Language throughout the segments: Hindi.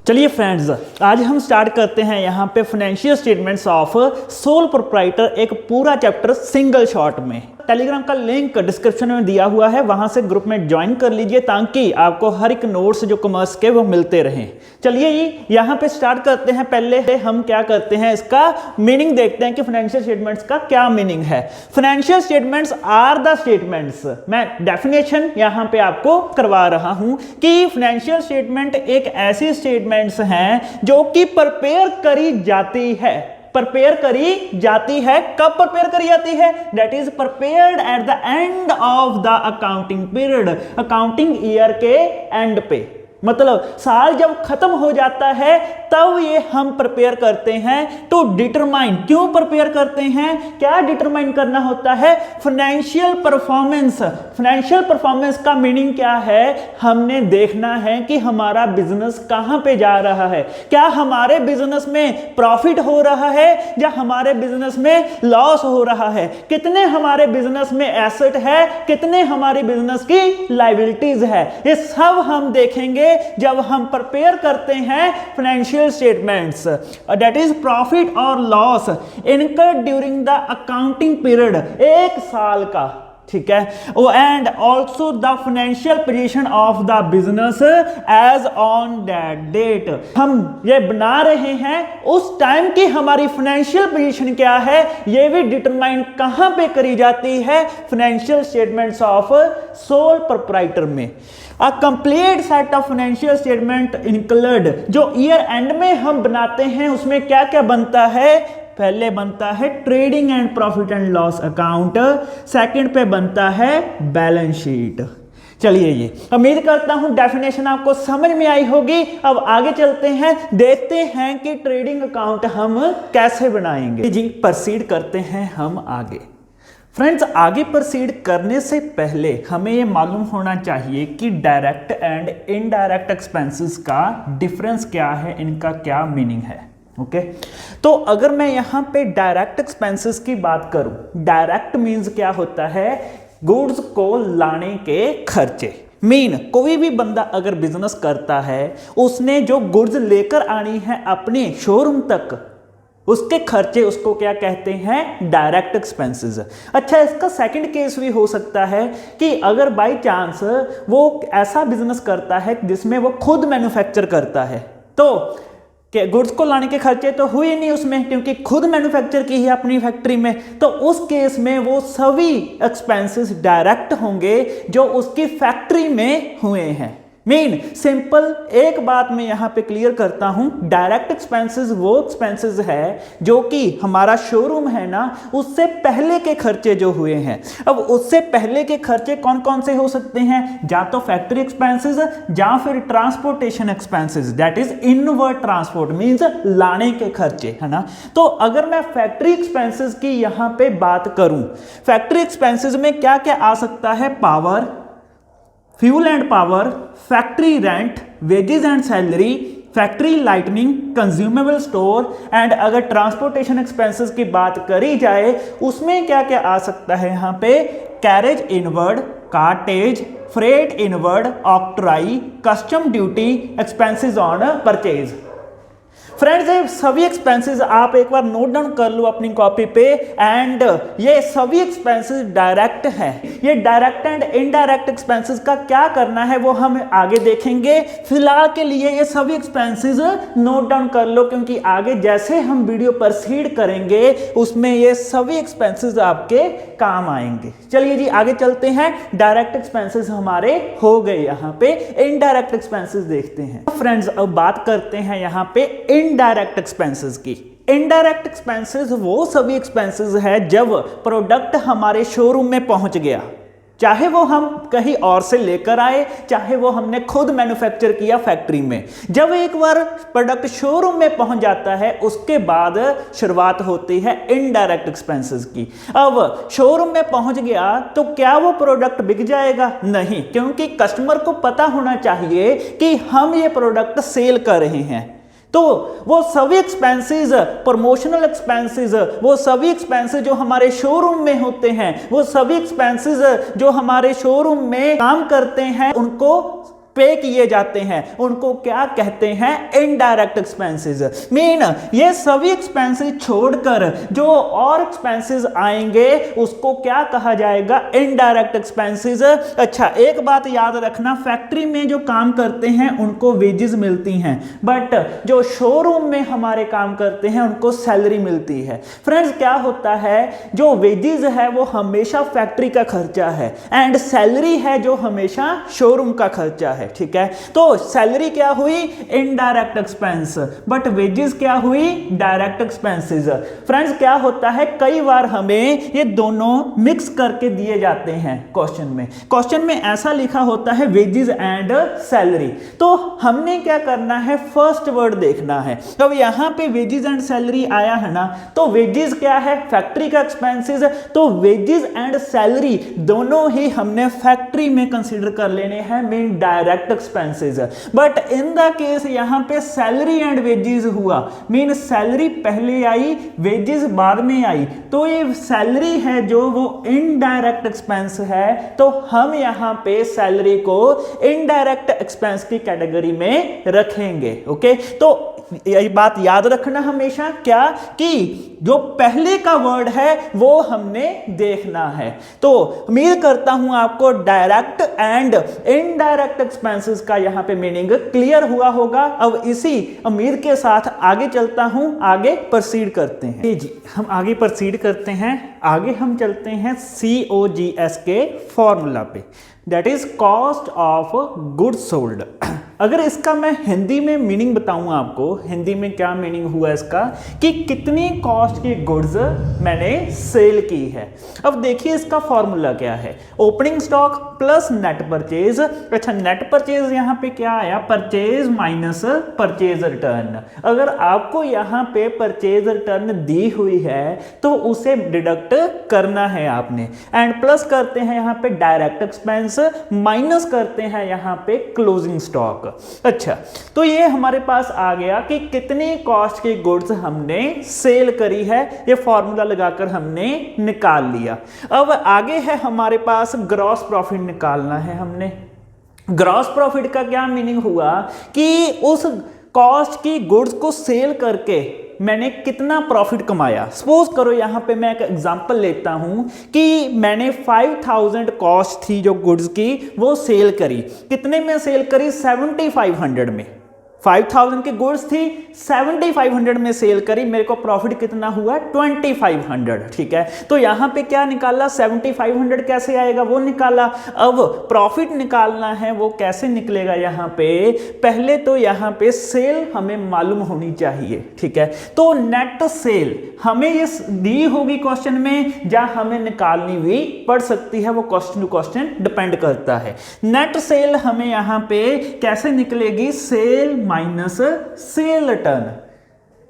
चलिए फ्रेंड्स, आज हम स्टार्ट करते हैं यहाँ पे financial statements of sole proprietor, एक पूरा चैप्टर सिंगल शॉट में। टेलीग्राम का लिंक डिस्क्रिप्शन में दिया हुआ है, वहां से ग्रुप में ज्वाइन कर लीजिए ताकि आपको हर एक नोट्स जो कॉमर्स के वो मिलते रहें। चलिए यहाँ पे स्टार्ट करते हैं। पहले हम क्या करते हैं, इसका मीनिंग देखते हैं कि फाइनेंशियल स्टेटमेंट्स का क्या मीनिंग है। Financial statements are the statements, मैं डेफिनेशन यहाँ पे आपको करवा रहा हूँ कि फाइनेंशियल स्टेटमेंट एक ऐसी स्टेटमेंट्स हैं जो कि प्रिपेयर करी जाती है। प्रिपेयर करी जाती है, कब प्रिपेयर करी जाती है? That is prepared at the end of the accounting period, accounting year के एंड पे। मतलब साल जब खत्म हो जाता है तब ये हम प्रिपेयर करते हैं टू डिटरमाइन। क्यों प्रिपेयर करते हैं, क्या डिटरमाइन करना होता है? Financial performance. फाइनेंशियल परफॉर्मेंस का मीनिंग क्या है? हमने देखना है कि हमारा बिजनेस कहां पे जा रहा है, क्या हमारे बिजनेस में प्रॉफिट हो रहा है या हमारे बिजनेस में लॉस हो रहा है, कितने हमारे बिजनेस में एसेट है, कितने हमारी बिजनेस की लायबिलिटीज है। ये सब हम देखेंगे जब हम प्रिपेयर करते हैं financial statements. That is profit और loss incurred during the accounting period, एक साल का, ठीक है। And also the financial position of the business as on that date. हम ये बना रहे हैं उस टाइम की हमारी फाइनेंशियल पोजीशन क्या है, ये भी डिटरमाइन कहां पे करी जाती है? Financial statements of sole proprietor में। A complete set of financial statement include, जो ईयर एंड में हम बनाते हैं उसमें क्या क्या बनता है? पहले बनता है trading and profit and loss account, second पे बनता है बैलेंस शीट। चलिए, ये उम्मीद करता हूं डेफिनेशन आपको समझ में आई होगी। अब आगे चलते हैं, देखते हैं कि ट्रेडिंग अकाउंट हम कैसे बनाएंगे। जी प्रोसीड करते हैं हम आगे। फ्रेंड्स, आगे प्रोसीड करने से पहले हमें यह मालूम होना चाहिए कि डायरेक्ट एंड इनडायरेक्ट एक्सपेंसेस का डिफरेंस क्या है, इनका क्या मीनिंग है। ओके तो अगर मैं यहां पे डायरेक्ट एक्सपेंसेस की बात करूं, डायरेक्ट मींस क्या होता है? गुड्स को लाने के खर्चे। कोई भी बंदा अगर बिजनेस करता है, उसने जो गुड्स लेकर आनी है अपने शोरूम तक, उसके खर्चे, उसको क्या कहते हैं? Direct expenses. अच्छा, इसका सेकंड केस भी हो सकता है कि अगर बाय चांस वो ऐसा बिजनेस करता है जिसमें वो खुद मैन्युफैक्चर करता है, तो गुड्स को लाने के खर्चे तो हुए नहीं उसमें, क्योंकि खुद मैन्युफैक्चर की है अपनी फैक्ट्री में, तो उस केस में वो सभी एक्सपेंसेस डायरेक्ट होंगे जो उसकी फैक्ट्री में हुए हैं। सिंपल एक बात मैं यहां पे क्लियर करता हूं, डायरेक्ट एक्सपेंसेस वो एक्सपेंसेस है जो कि हमारा शोरूम है ना, उससे पहले के खर्चे जो हुए हैं। अब उससे पहले के खर्चे कौन कौन से हो सकते हैं? या तो फैक्ट्री एक्सपेंसेस या फिर transportation expenses, that is inward transport means लाने के खर्चे, है ना। तो अगर मैं फैक्ट्री एक्सपेंसेस की यहां पे बात करूं, फैक्ट्री एक्सपेंसेस में क्या क्या आ सकता है? Power, fuel and power, factory rent, wages and salary, factory lightning, consumable store. And अगर ट्रांसपोर्टेशन एक्सपेंसेस की बात करी जाए, उसमें क्या क्या आ सकता है यहाँ पे? Carriage inward, cartage, freight inward, octroi, custom duty, expenses on purchase. Friends, ये सभी एक्सपेंसेस आप एक बार नोट डाउन कर लो अपनी कॉपी पे। एंड ये सभी एक्सपेंसेस डायरेक्ट हैं। ये डायरेक्ट एंड इनडायरेक्ट एक्सपेंसेस का क्या करना है वो हम आगे देखेंगे। फिलहाल के लिए ये सभी एक्सपेंसेस नोट डाउन कर लो, क्योंकि आगे जैसे हम वीडियो प्रोसीड करेंगे उसमें ये सभी एक्सपेंसेस आपके काम आएंगे। चलिए जी आगे चलते हैं। डायरेक्ट एक्सपेंसेस हमारे हो गए, यहाँ पे इनडायरेक्ट एक्सपेंसेस देखते हैं। फ्रेंड्स, अब बात करते हैं यहाँ पे इनडायरेक्ट एक्सपेंसेस की। इनडायरेक्ट एक्सपेंसेस वो सभी एक्सपेंसेस है जब प्रोडक्ट हमारे शोरूम में पहुंच गया, चाहे वो हम कहीं और से लेकर आए, चाहे वो हमने खुद मैन्युफैक्चर किया फैक्ट्री में। जब एक बार प्रोडक्ट शोरूम में पहुंच जाता है, उसके बाद शुरुआत होती है इनडायरेक्ट एक्सपेंसेस की। अब शोरूम में पहुंच गया तो क्या वो प्रोडक्ट बिक जाएगा? नहीं, क्योंकि कस्टमर को पता होना चाहिए कि हम ये प्रोडक्ट सेल कर रहे हैं। तो वो सभी एक्सपेंसेस, प्रमोशनल एक्सपेंसेस, वो सभी एक्सपेंसेस जो हमारे शोरूम में होते हैं, वो सभी एक्सपेंसेस जो हमारे शोरूम में काम करते हैं, उनको पे किए जाते हैं उनको क्या कहते हैं, इनडायरेक्ट एक्सपेंसेस। मीन ये सभी एक्सपेंसेस छोड़कर जो और एक्सपेंसेस आएंगे उसको क्या कहा जाएगा, इनडायरेक्ट एक्सपेंसेस। अच्छा, एक बात याद रखना, फैक्ट्री में जो काम करते हैं उनको वेजेस मिलती हैं, बट जो शोरूम में हमारे काम करते हैं उनको सैलरी मिलती है। फ्रेंड्स, क्या होता है, जो वेजेस है वो हमेशा फैक्ट्री का खर्चा है एंड सैलरी है जो हमेशा शोरूम का खर्चा है। ठीक है, तो सैलरी क्या हुई, इनडायरेक्ट एक्सपेंस, बट वेजेस क्या हुई, डायरेक्ट एक्सपेंसेस। फ्रेंड्स, क्या होता है, कई बार हमें ये दोनों मिक्स करके दिए जाते हैं क्वेश्चन में ऐसा लिखा होता है वेजेस एंड सैलरी, तो हमने क्या करना है, फर्स्ट वर्ड देखना है। अब यहां पे वेजेस एंड सैलरी आया है ना, तो वेजेस क्या है, फैक्ट्री का एक्सपेंसेस, तो वेजेस एंड सैलरी दोनों ही हमने फैक्ट्री में कंसीडर कर लेने हैं, mean direct expenses. But in the case यहां पे सैलरी एंड वेजेस हुआ, मीन सैलरी पहले आई वेजेस बाद में आई, तो ये सैलरी है जो वो इनडायरेक्ट एक्सपेंस है, तो हम यहां पे सैलरी को इनडायरेक्ट एक्सपेंस की कैटेगरी में रखेंगे। ओके, तो यही बात याद रखना हमेशा, क्या कि जो पहले का वर्ड है वो हमने देखना है। तो उम्मीद करता हूं आपको डायरेक्ट एंड इनडायरेक्ट एक्सपेंसेस का यहां पे मीनिंग क्लियर हुआ होगा। अब इसी उम्मीद के साथ आगे चलता हूं, आगे प्रोसीड करते हैं जी, हम आगे प्रोसीड करते हैं। आगे हम चलते हैं COGS के फॉर्मूला पे, that is cost of goods sold. अगर इसका मैं हिंदी में मीनिंग बताऊं आपको, हिंदी में क्या मीनिंग हुआ इसका, कि कितनी कॉस्ट की गुड्स मैंने सेल की है। अब देखिए इसका फॉर्मूला क्या है, opening stock plus net purchase. अच्छा, नेट परचेज यहां पे क्या आया, परचेज माइनस परचेज रिटर्न। अगर आपको यहां पे परचेज रिटर्न दी हुई है तो उसे डिडक्ट करना है आपने, एंड प्लस करते हैं यहां पे डायरेक्ट एक्सपेंस, माइनस करते हैं यहां पे क्लोजिंग स्टॉक। अच्छा, तो ये हमारे पास आ गया कि कितनी कॉस्ट की गुड्स हमने सेल करी है, ये फॉर्मूला लगाकर हमने निकाल लिया। अब आगे है हमारे पास ग्रॉस प्रॉफिट निकालना है हमने। ग्रॉस प्रॉफिट का क्या मीनिंग हुआ कि उस कॉस्ट की गुड्स को सेल करके मैंने कितना प्रॉफिट कमाया। सपोज करो यहां पे मैं एक एग्जांपल लेता हूं कि मैंने 5000 कॉस्ट थी जो गुड्स की, वो सेल करी, कितने में सेल करी, 7500 में। 5000 की गुड्स थी, 7500 में सेल करी, मेरे को प्रॉफिट कितना हुआ, 2500। ठीक है, तो यहां पे क्या निकाला, 7500 कैसे आएगा वो निकाला। अब प्रॉफिट निकालना है, वो कैसे निकलेगा, यहां पे पहले तो यहां पे सेल हमें मालूम होनी चाहिए। ठीक है, तो नेट सेल हमें ये दी होगी क्वेश्चन में, या हमें निकालनी भी पड़ सकती है, वो क्वेश्चन टू क्वेश्चन डिपेंड करता है। नेट सेल हमें यहां पे कैसे निकलेगी, sale minus sale return.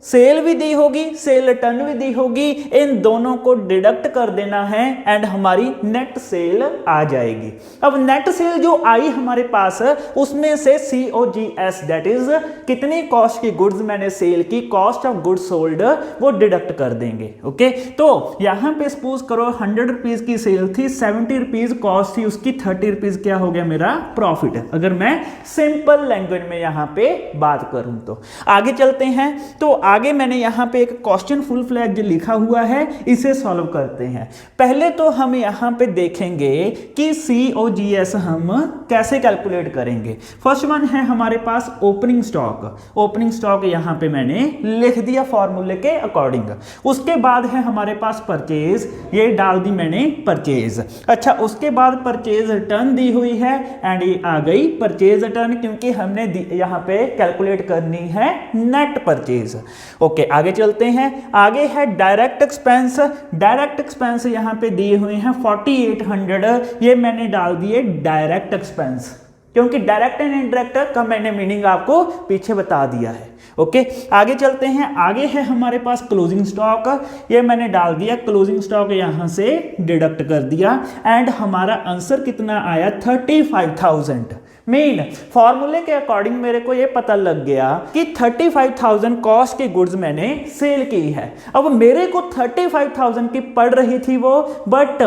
Sale भी दी होगी, सेल रिटर्न भी दी होगी, इन दोनों को डिडक्ट कर देना है एंड हमारी नेट सेल आ जाएगी। अब नेट सेल जो आई हमारे पास, उसमें से COGS दैट इज कितनी कॉस्ट की गुड्स मैंने सेल की, कॉस्ट ऑफ गुड्स सोल्ड, वो डिडक्ट कर देंगे। ओके, तो यहां पे सपोज करो 100 रुपीज की सेल थी, 70 रुपीज कॉस्ट थी उसकी, 30 रुपीज क्या हो गया मेरा प्रॉफिट, अगर मैं सिंपल लैंग्वेज में यहां पे बात करूं तो। आगे चलते हैं, तो आगे मैंने यहां पे एक क्वेश्चन फुल फ्लैज लिखा हुआ है, इसे सॉल्व करते हैं। पहले तो हम यहां पे देखेंगे कि COGS हम कैसे कैलकुलेट करेंगे। फर्स्ट वन है हमारे पास ओपनिंग स्टॉक। ओपनिंग स्टॉक यहां पे मैंने लिख दिया फॉर्मूले के अकॉर्डिंग। उसके बाद है हमारे पास परचेज, ये डाल दी मैंने परचेज। अच्छा, उसके बाद परचेज रिटर्न दी हुई है एंड ये आ गई परचेज रिटर्न, क्योंकि हमने यहां पे कैलकुलेट करनी है नेट परचेज। ओके, आगे चलते हैं। आगे है डायरेक्ट एक्सपेंस। डायरेक्ट एक्सपेंस यहां पे दिए हुए हैं 4800, ये मैंने डाल दिए डायरेक्ट एक्सपेंस, क्योंकि डायरेक्ट एंड इनडायरेक्ट का मैंने मीनिंग आपको पीछे बता दिया है। ओके, आगे चलते हैं। आगे है हमारे पास क्लोजिंग स्टॉक, ये मैंने डाल दिया, क्लोजिंग स्टॉक यहां से डिडक्ट कर दिया एंड हमारा आंसर कितना आया, 35,000। मेन फॉर्मूले के अकॉर्डिंग मेरे को ये पता लग गया कि 35,000 कॉस्ट की गुड्स मैंने सेल की है। अब मेरे को 35,000 की पड़ रही थी वो, बट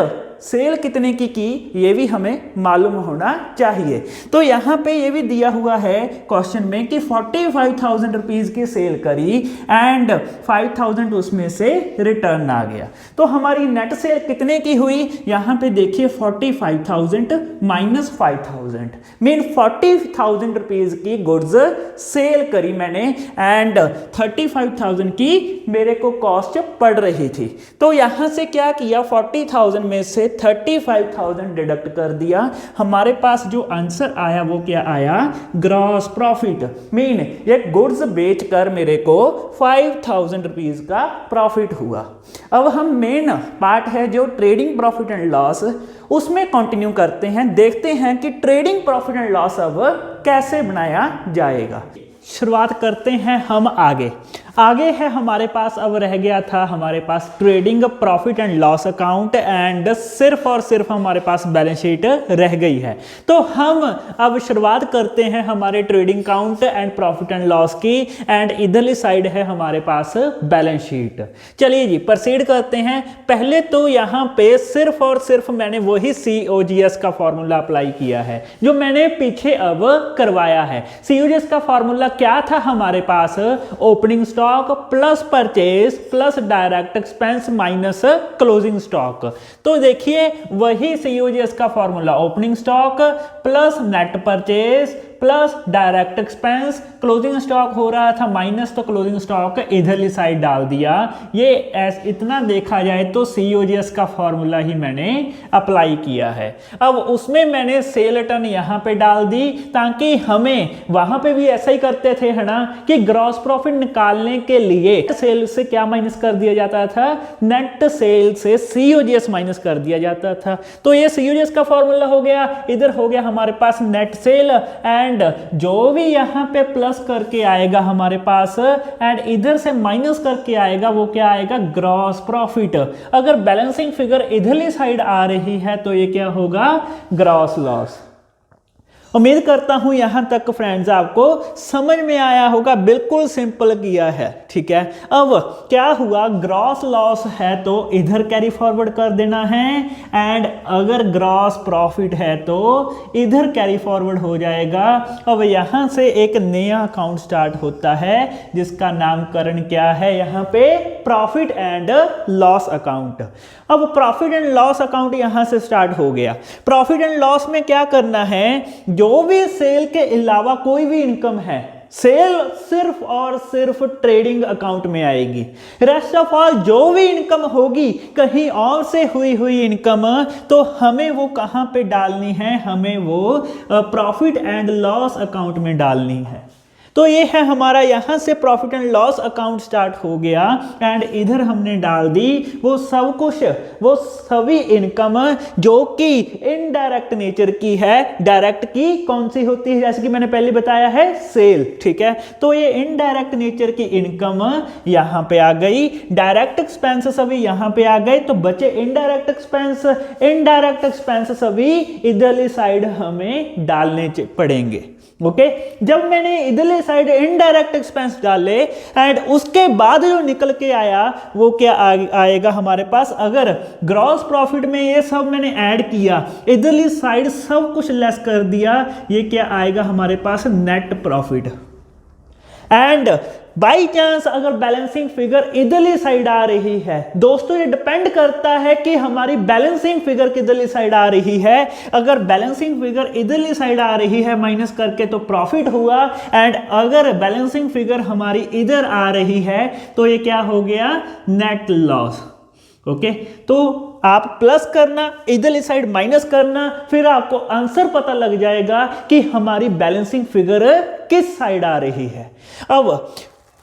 सेल कितने की ये भी हमें मालूम होना चाहिए। तो यहाँ पे ये भी दिया हुआ है क्वेश्चन में कि 45,000 रुपीज की सेल करी एंड 5,000 उसमें से रिटर्न आ गया। तो हमारी नेट सेल कितने की हुई, यहाँ पे देखिए 45,000 माइनस 5,000 मीन 40,000 रुपीज की गुड्स सेल करी मैंने एंड 35,000 की मेरे को कॉस्ट पड़ रही थी। तो यहां से क्या किया, 40,000 में से 35,000 डिडक्ट कर दिया। हमारे पास जो आंसर आया वो क्या आया, ग्रॉस प्रॉफिट मीन ये गुड्स बेचकर मेरे को 5,000 रुपीज का प्रॉफिट हुआ। अब हम मेन पार्ट है जो ट्रेडिंग प्रॉफिट एंड लॉस, उसमें कंटिन्यू करते हैं, देखते हैं कि ट्रेडिंग प्रॉफिट एंड लॉस अब कैसे बनाया जाएगा। शुरुआत करते हैं हम आगे है हमारे पास, अब रह गया था हमारे पास trading profit and loss account and सिर्फ और सिर्फ हमारे पास बैलेंस शीट रह गई है। तो हम अब शुरुआत करते हैं हमारे trading account and profit and loss की एंड इधरली साइड है हमारे पास बैलेंस शीट। चलिए जी प्रोसीड करते हैं। पहले तो यहाँ पे सिर्फ और सिर्फ मैंने वही COGS का फॉर्मूला अप्लाई किया है जो मैंने पीछे अब करवाया है। COGS का फॉर्मूला क्या था हमारे पास, opening stock plus purchase plus direct expense minus closing stock. तो देखिए वही COGS का formula, opening stock plus net purchase plus direct expense, closing stock हो रहा था माइनस, तो क्लोजिंग स्टॉक इधरली साइड डाल दिया। ये इतना देखा जाए तो COGS का फॉर्मूला ही मैंने अप्लाई किया है। अब उसमें मैंने सेल टर्न यहाँ पे डाल दी ताकि हमें वहां पे भी ऐसा ही करते थे है ना, कि ग्रॉस प्रॉफिट निकालने के लिए सेल से क्या माइनस कर दिया जाता था, नेट सेल से COGS माइनस कर दिया जाता था। तो ये COGS का फॉर्मूला हो गया, इधर हो गया हमारे पास नेट सेल एंड जो भी यहां पे प्लस करके आएगा हमारे पास एंड इधर से माइनस करके आएगा वो क्या आएगा, ग्रॉस प्रॉफिट। अगर बैलेंसिंग फिगर इधरली साइड आ रही है तो ये क्या होगा, ग्रॉस लॉस। उम्मीद करता हूं यहां तक फ्रेंड्स आपको समझ में आया होगा, बिल्कुल सिंपल किया है, ठीक है। अब क्या हुआ, ग्रॉस लॉस है तो इधर कैरी फॉरवर्ड कर देना है एंड अगर ग्रॉस प्रॉफिट है तो इधर कैरी फॉरवर्ड हो जाएगा। अब यहां से एक नया अकाउंट स्टार्ट होता है जिसका नामकरण क्या है यहां पे, प्रॉफिट एंड लॉस अकाउंट। अब प्रॉफिट एंड लॉस अकाउंट यहां से स्टार्ट हो गया। प्रॉफिट एंड लॉस में क्या करना है, जो भी सेल के अलावा कोई भी इनकम है, सेल सिर्फ और सिर्फ ट्रेडिंग अकाउंट में आएगी। रेस्ट ऑफ ऑल जो भी इनकम होगी कहीं और से हुई इनकम, तो हमें वो कहां पे डालनी है, हमें वो प्रॉफिट एंड लॉस अकाउंट में डालनी है। तो ये है हमारा यहां से profit and loss account start हो गया एंड इधर हमने डाल दी वो सब कुछ, वो सभी इनकम जो कि इनडायरेक्ट नेचर की है। डायरेक्ट की कौन सी होती है, जैसे कि मैंने पहले बताया है, सेल, ठीक है। तो ये इनडायरेक्ट नेचर की इनकम यहां पे आ गई, डायरेक्ट एक्सपेंस सभी यहां पे आ गए, तो बचे इनडायरेक्ट एक्सपेंस। इनडायरेक्ट एक्सपेंस सभी इधरली साइड हमें डालने पड़ेंगे। ओके, जब मैंने इधरली साइड इनडायरेक्ट एक्सपेंस डाले एंड उसके बाद जो निकल के आया वो क्या आएगा हमारे पास, अगर ग्रॉस प्रॉफिट में ये सब मैंने ऐड किया, इधरली साइड सब कुछ लेस कर दिया, ये क्या आएगा हमारे पास, net profit. And by chance अगर बैलेंसिंग फिगर इधरली साइड आ रही है, दोस्तों ये डिपेंड करता है कि हमारी बैलेंसिंग फिगर किधरली साइड आ रही है। अगर बैलेंसिंग फिगर इधरली साइड आ रही है माइनस करके तो प्रॉफिट हुआ, एंड अगर बैलेंसिंग फिगर हमारी इधर आ रही है तो ये क्या हो गया, नेट लॉस। ओके, तो आप प्लस करना, इधरली साइड माइनस करना, फिर आपको आंसर पता लग जाएगा कि हमारी बैलेंसिंग फिगर किस साइड आ रही है। अब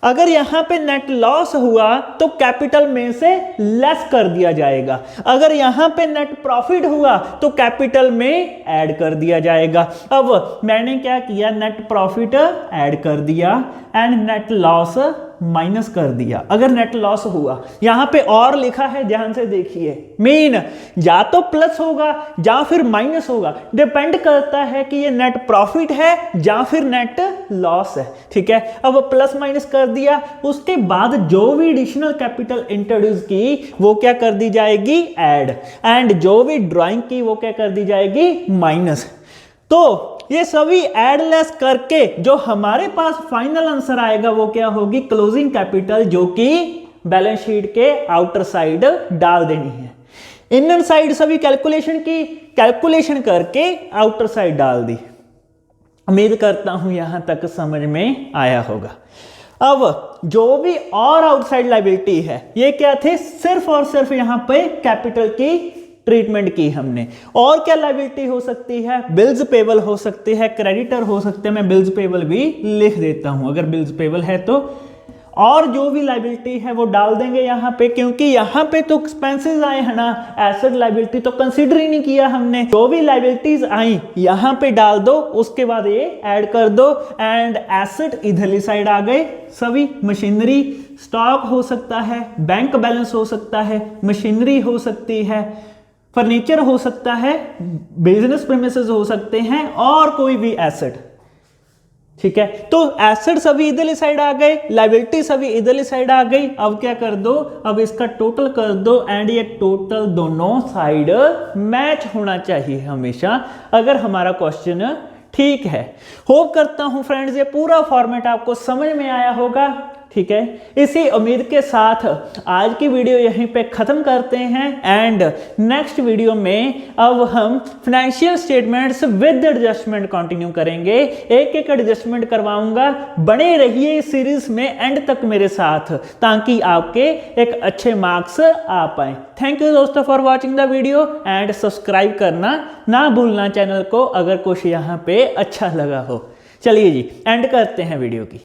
अगर यहां पे नेट लॉस हुआ तो कैपिटल में से लेस कर दिया जाएगा, अगर यहां पे नेट प्रॉफिट हुआ तो कैपिटल में ऐड कर दिया जाएगा। अब मैंने क्या किया, नेट प्रॉफिट ऐड कर दिया एंड नेट लॉस माइनस कर दिया अगर नेट लॉस हुआ। यहां पे और लिखा है, ध्यान से देखिए, मीन या तो प्लस होगा या फिर माइनस होगा, डिपेंड करता है कि ये नेट प्रॉफिट है या फिर नेट लॉस है। ठीक है, अब प्लस माइनस कर दिया, उसके बाद जो भी एडिशनल कैपिटल इंट्रोड्यूस की वो क्या कर दी जाएगी, ऐड, एंड जो भी ड्राइंग की वो क्या कर दी जाएगी, माइनस। तो ये सभी ऐड लेस करके जो हमारे पास फाइनल आंसर आएगा वो क्या होगी, क्लोजिंग कैपिटल, जो कि बैलेंस शीट के आउटर साइड डाल देनी है। इनर साइड सभी कैलकुलेशन की, कैलकुलेशन करके आउटर साइड डाल दी। उम्मीद करता हूं यहां तक समझ में आया होगा। अब जो भी और आउटसाइड लायबिलिटी है, ये क्या थे, सिर्फ और सिर्फ यहां पे कैपिटल की ट्रीटमेंट की हमने। और क्या लायबिलिटी हो सकती है, बिल्स पेबल हो सकती है, क्रेडिटर हो सकते हैं, मैं बिल्स पेबल भी लिख देता हूं अगर बिल्स पेबल है तो। और जो भी लायबिलिटी है वो डाल देंगे यहां पे, क्योंकि यहां पे तो एक्सपेंसेस आए हैं ना, एसेट लायबिलिटी तो कंसीडर ही नहीं किया हमने। जो भी लायबिलिटीज आई यहां पे डाल दो, उसके बाद ये ऐड कर दो, एंड एसेट इधरली साइड आ गए सभी। मशीनरी, स्टॉक हो सकता है, बैंक बैलेंस हो सकता है, मशीनरी हो सकती है, फर्नीचर हो सकता है, बिजनेस प्रीमिसेस हो सकते हैं, और कोई भी एसेट। ठीक है, तो एसेट सभी इधरली साइड आ गए, लायबिलिटी सभी इधरली साइड आ गई। अब क्या कर दो, अब इसका टोटल कर दो, एंड ये टोटल दोनों साइड मैच होना चाहिए हमेशा, अगर हमारा क्वेश्चन ठीक है। होप करता हूं फ्रेंड्स ये पूरा फॉर्मेट आपको समझ में आया होगा। ठीक है, इसी उम्मीद के साथ आज की वीडियो यहीं पे खत्म करते हैं, एंड नेक्स्ट वीडियो में अब हम financial statements with adjustment continue करेंगे। एक एक एडजस्टमेंट करवाऊंगा, बने रहिए इस सीरीज में एंड तक मेरे साथ, ताकि आपके एक अच्छे मार्क्स आ पाए। थैंक यू दोस्तों for watching the video, and subscribe करना ना भूलना चैनल को अगर कुछ यहाँ पे अच्छा लगा हो। चलिए जी, एंड करते हैं वीडियो की।